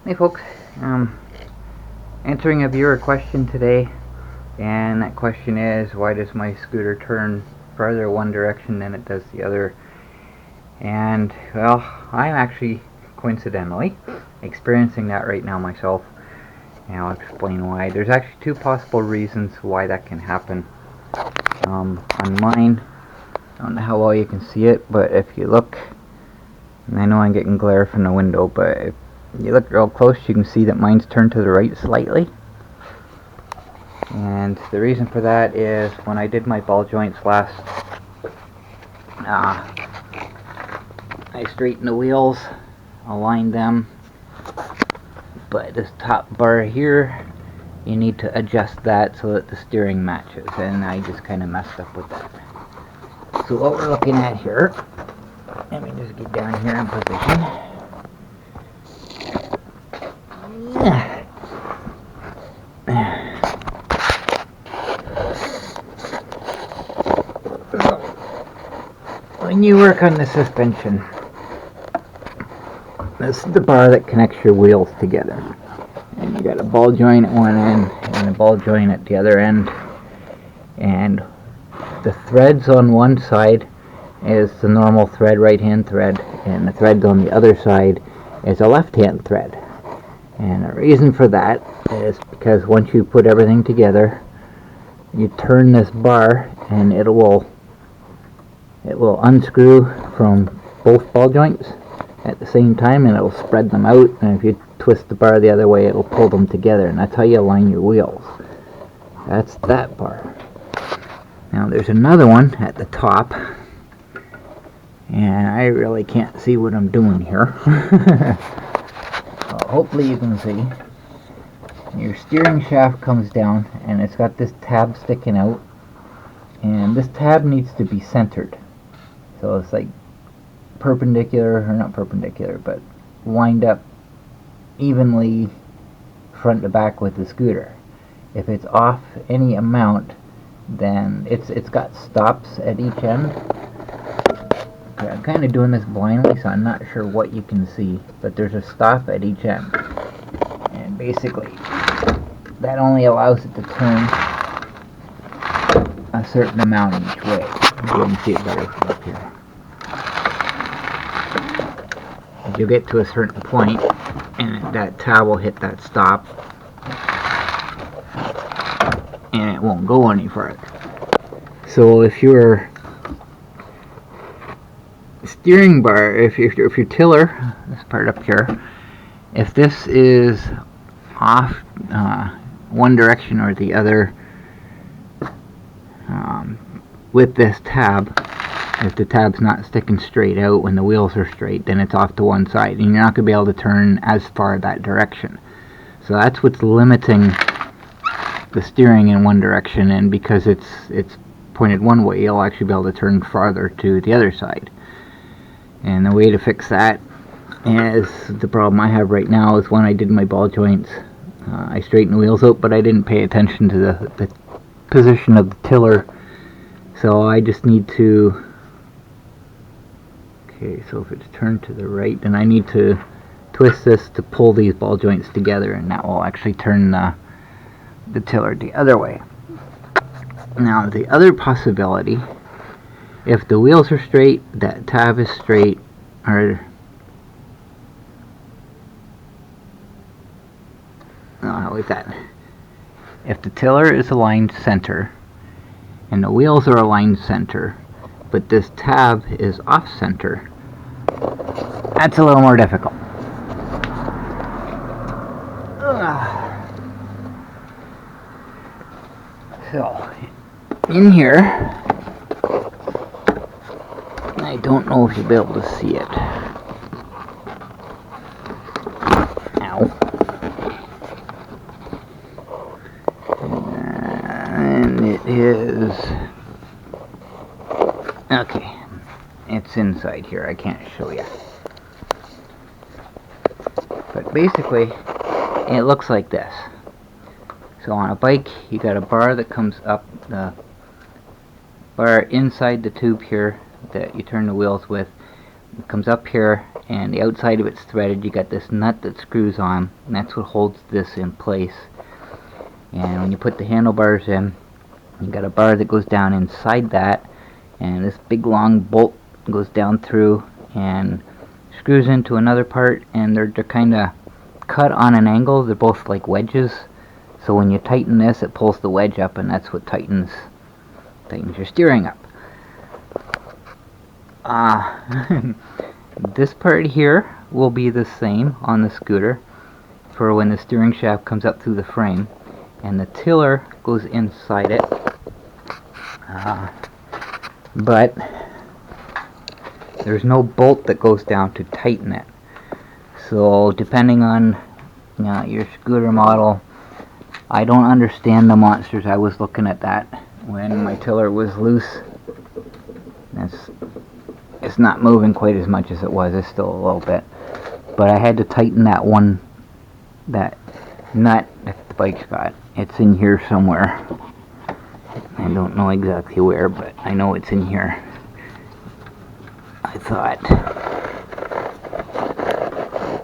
Hey folks, answering a viewer question today, and that question is, why does my scooter turn farther one direction than it does the other? And well, I'm actually coincidentally experiencing that right now myself, and I'll explain why. There's actually two possible reasons why that can happen. On mine, I don't know how well you can see it, but if you look, and I know I'm getting glare from the window, but if you look real close, you can see that mine's turned to the right slightly. And the reason for that is when I did my ball joints last, I straightened the wheels, aligned them, but this top bar here, you need to adjust that so that the steering matches, and I just kind of messed up with that. So what we're looking at here, let me just get down here in position. When you work on the suspension, this is the bar that connects your wheels together. And you got a ball joint at one end and a ball joint at the other end. And the threads on one side is the normal thread, right-hand thread, and the threads on the other side is a left-hand thread. And the reason for that is because once you put everything together, you turn this bar and it will unscrew from both ball joints at the same time, and it will spread them out, and if you twist the bar the other way, it will pull them together, and that's how you align your wheels. That's that bar. Now there's another one at the top, and I really can't see what I'm doing here. Well, hopefully you can see. Your steering shaft comes down, and it's got this tab sticking out, and this tab needs to be centered. So it's like perpendicular, or not perpendicular, but lined up evenly front to back with the scooter. If it's off any amount, then it's got stops at each end. Okay, I'm kind of doing this blindly, so I'm not sure what you can see, but there's a stop at each end, and basically that only allows it to turn a certain amount each way. You can see it better from up here. As you get to a certain point, and that tab will hit that stop, and it won't go any further. So if your steering bar, if your tiller, this part up here, if this is off one direction or the other, with this tab, if the tab's not sticking straight out when the wheels are straight, then it's off to one side, and you're not going to be able to turn as far that direction. So that's what's limiting the steering in one direction, and because it's pointed one way, you'll actually be able to turn farther to the other side. And the way to fix that is, the problem I have right now is when I did my ball joints, I straightened the wheels out, but I didn't pay attention to the position of the tiller. So I just need to, okay, so if it's turned to the right, then I need to twist this to pull these ball joints together, and that will actually turn the tiller the other way. Now the other possibility, if the wheels are straight, that tab is straight, or no, like that. If the tiller is aligned center, and the wheels are aligned center, but this tab is off center, that's a little more difficult. So, in here, I don't know if you'll be able to see it. Ow. And it is, okay, it's inside here, I can't show you. But basically, it looks like this. So on a bike, you got a bar that comes up, the bar inside the tube here that you turn the wheels with. It comes up here, and the outside of it's threaded. You got this nut that screws on, and that's what holds this in place. And when you put the handlebars in, you got a bar that goes down inside that, and this big long bolt goes down through and screws into another part, and they're kind of cut on an angle. They're both like wedges, so when you tighten this, it pulls the wedge up, and that's what tightens your steering up. This part here will be the same on the scooter for when the steering shaft comes up through the frame, and the tiller goes inside it. But there's no bolt that goes down to tighten it. So depending on your scooter model, I don't understand the monsters. I was looking at that when my tiller was loose. It's not moving quite as much as it was. It's still a little bit, but I had to tighten that nut that the bike's got. It's in here somewhere. I don't know exactly where, but I know it's in here. I thought.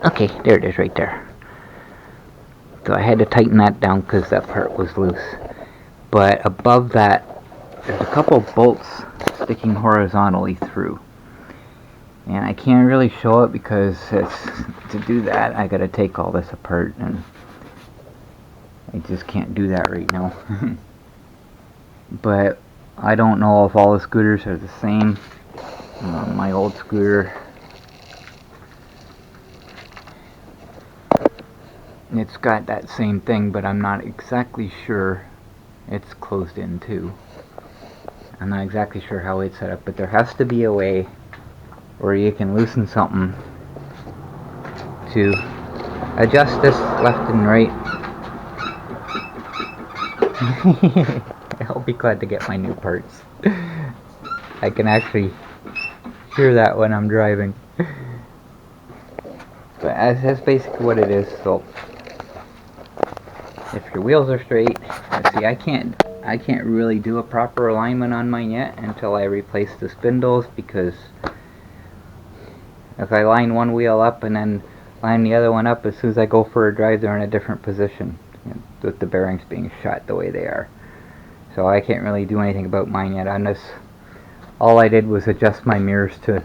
Okay, there it is right there. So I had to tighten that down because that part was loose. But above that, there's a couple bolts sticking horizontally through. And I can't really show it because to do that, I gotta take all this apart, and I just can't do that right now. But I don't know if all the scooters are the same. My old scooter, it's got that same thing, but I'm not exactly sure it's closed in too. I'm not exactly sure how it's set up, but there has to be a way where you can loosen something to adjust this left and right. I'll be glad to get my new parts. I can actually hear that when I'm driving. But that's basically what it is. So if your wheels are straight, see, I can't really do a proper alignment on mine yet until I replace the spindles, because if I line one wheel up and then line the other one up, as soon as I go for a drive, they're in a different position, with the bearings being shot the way they are. So I can't really do anything about mine yet on this. All I did was adjust my mirrors to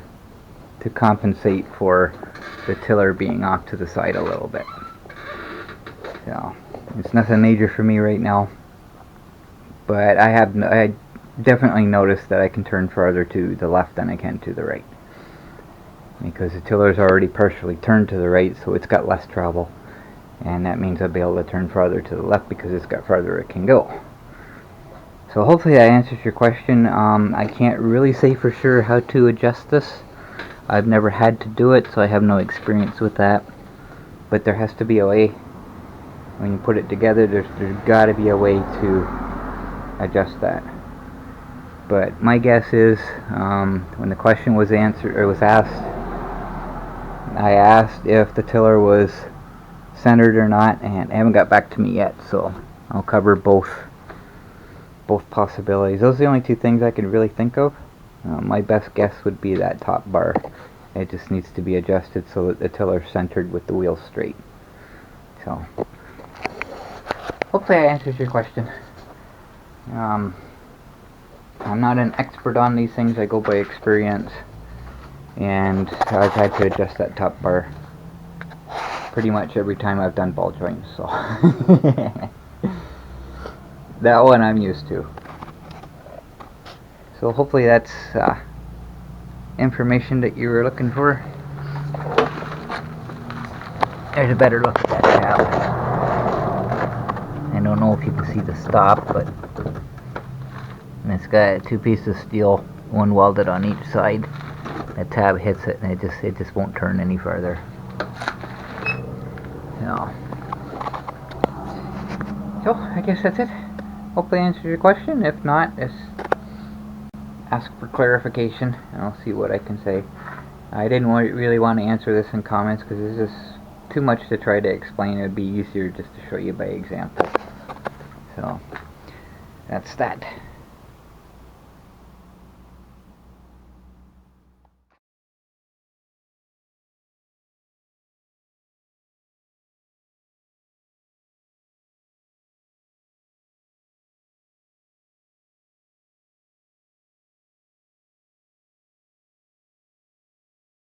compensate for the tiller being off to the side a little bit. So it's nothing major for me right now, but I definitely noticed that I can turn farther to the left than I can to the right, because the tiller's already partially turned to the right, so it's got less travel, and that means I'll be able to turn farther to the left because it's got farther it can go. So hopefully that answers your question. I can't really say for sure how to adjust this. I've never had to do it, so I have no experience with that, but there has to be a way. When you put it together, there's got to be a way to adjust that. But my guess is, when the question was asked, I asked if the tiller was centered or not, and they haven't got back to me yet, so I'll cover both possibilities. Those are the only two things I can really think of. My best guess would be that top bar. It just needs to be adjusted so that the tiller's centered with the wheels straight. So hopefully that answers your question. I'm not an expert on these things. I go by experience, and I've had to adjust that top bar pretty much every time I've done ball joints, so that one I'm used to. So hopefully that's information that you were looking for. There's a better look at that tab. I don't know if you can see the stop, but it's got two pieces of steel, one welded on each side. The tab hits it, and it just won't turn any further. So I guess that's it. Hopefully I answered your question. If not, just ask for clarification, and I'll see what I can say. I didn't really want to answer this in comments because it's just too much to try to explain. It would be easier just to show you by example. So that's that.